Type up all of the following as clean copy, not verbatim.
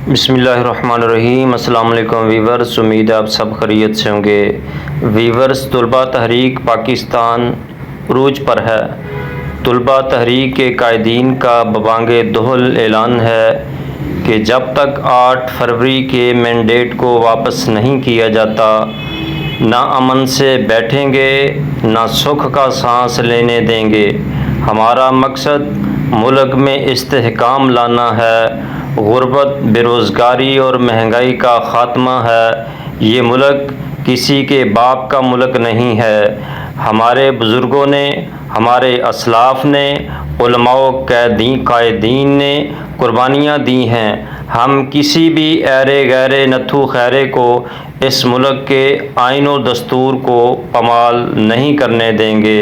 बिस्मिल्लाहिर्रहमानिर्रहीम। अस्सलाम वालेकुम वीवर्स, उम्मीद है आप सब खैरियत से होंगे। वीवर्स, तुलबा तहरीक पाकिस्तान उरूज पर है। तुलबा तहरीक के कायदीन का बबांगे दोहल ऐलान है कि जब तक 8 फरवरी के मैंडेट को वापस नहीं किया जाता, ना अमन से बैठेंगे ना सुख का सांस लेने देंगे। हमारा मकसद मुल्क में इस्तेहकाम लाना है, गुर्बत, बेरोज़गारी और महंगाई का ख़ात्मा है। ये मुल्क किसी के बाप का मुल्क नहीं है। हमारे बुज़ुर्गों ने, हमारे असलाफ़ ने, उलमाओ कायदीन ने कुर्बानियाँ दी हैं। हम किसी भी ऐरे गैरे नथु खैरे को इस मुल्क के आईन व दस्तूर को पमाल नहीं करने देंगे।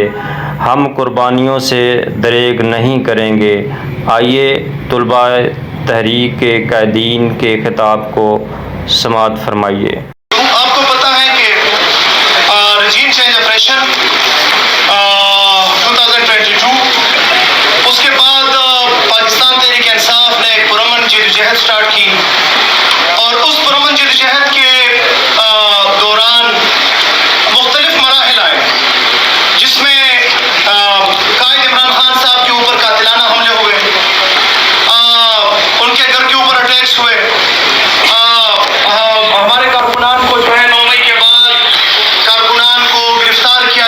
हम कुर्बानियों से दरेग नहीं करेंगे। आइए तुलबा तहरीक के कायदीन के खिताब को समाअत फरमाइए। आपको पता है कि रजीम चेंज ऑपरेशन 2022, उसके बाद पाकिस्तान तहरीक इंसाफ ने एक पुरअमन जदोजहद स्टार्ट की और उस पुरअमन जदोजहद के दौरान मुख्तलिफ मराहिल आए, जिसमें कायद इमरान खान साहब के ऊपर कातिलाना हमले हुए, उनके घर के ऊपर अटैक्स हुए, हमारे कारकुनान को जो है 9 मई के बाद कारकुनान को गिरफ्तार किया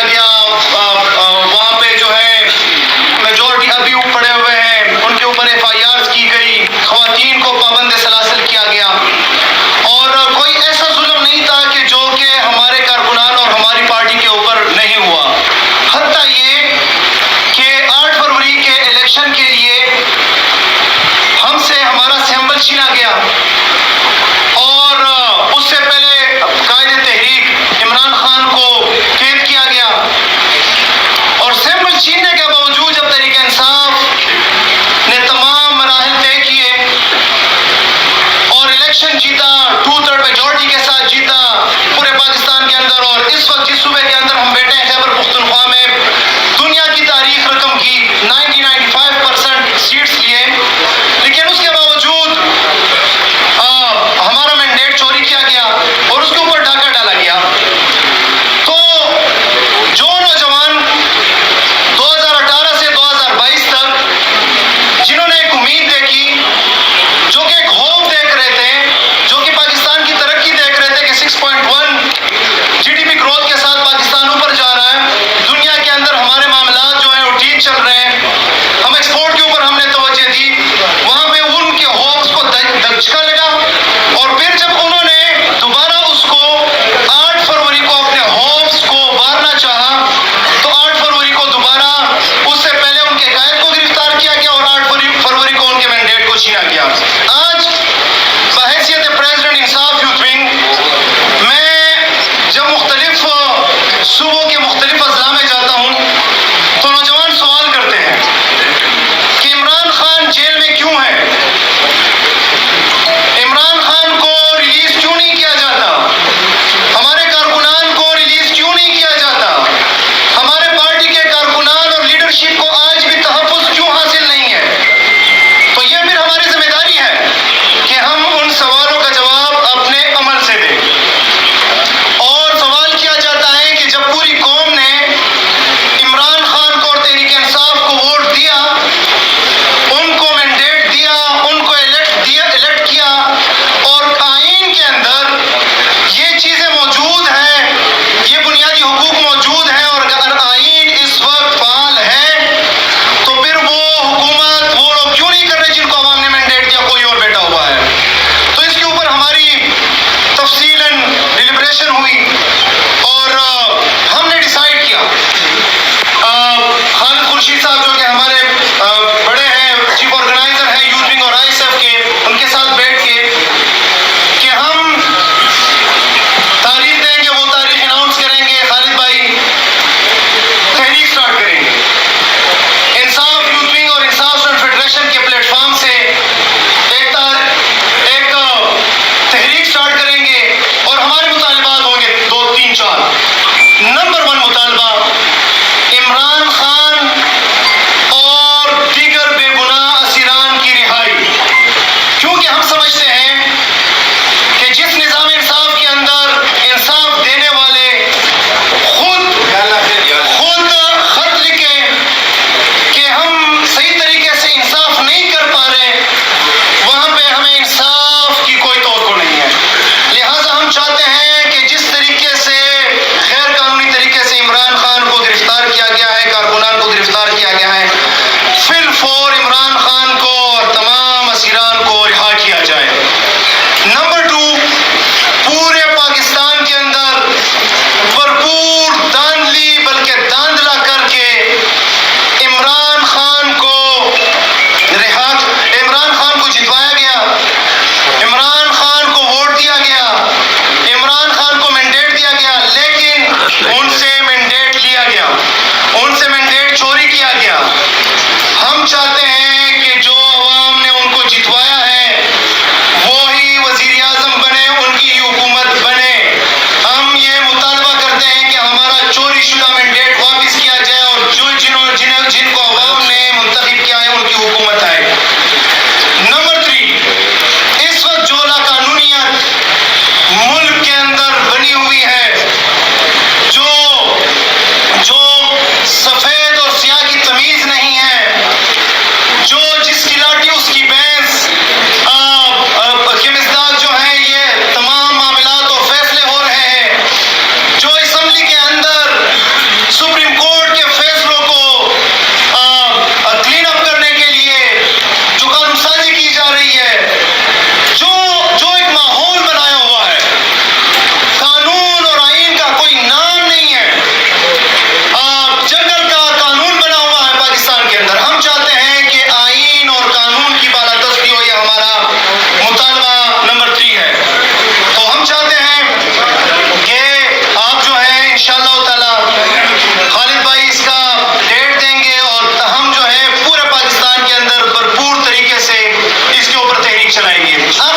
जाएंगे।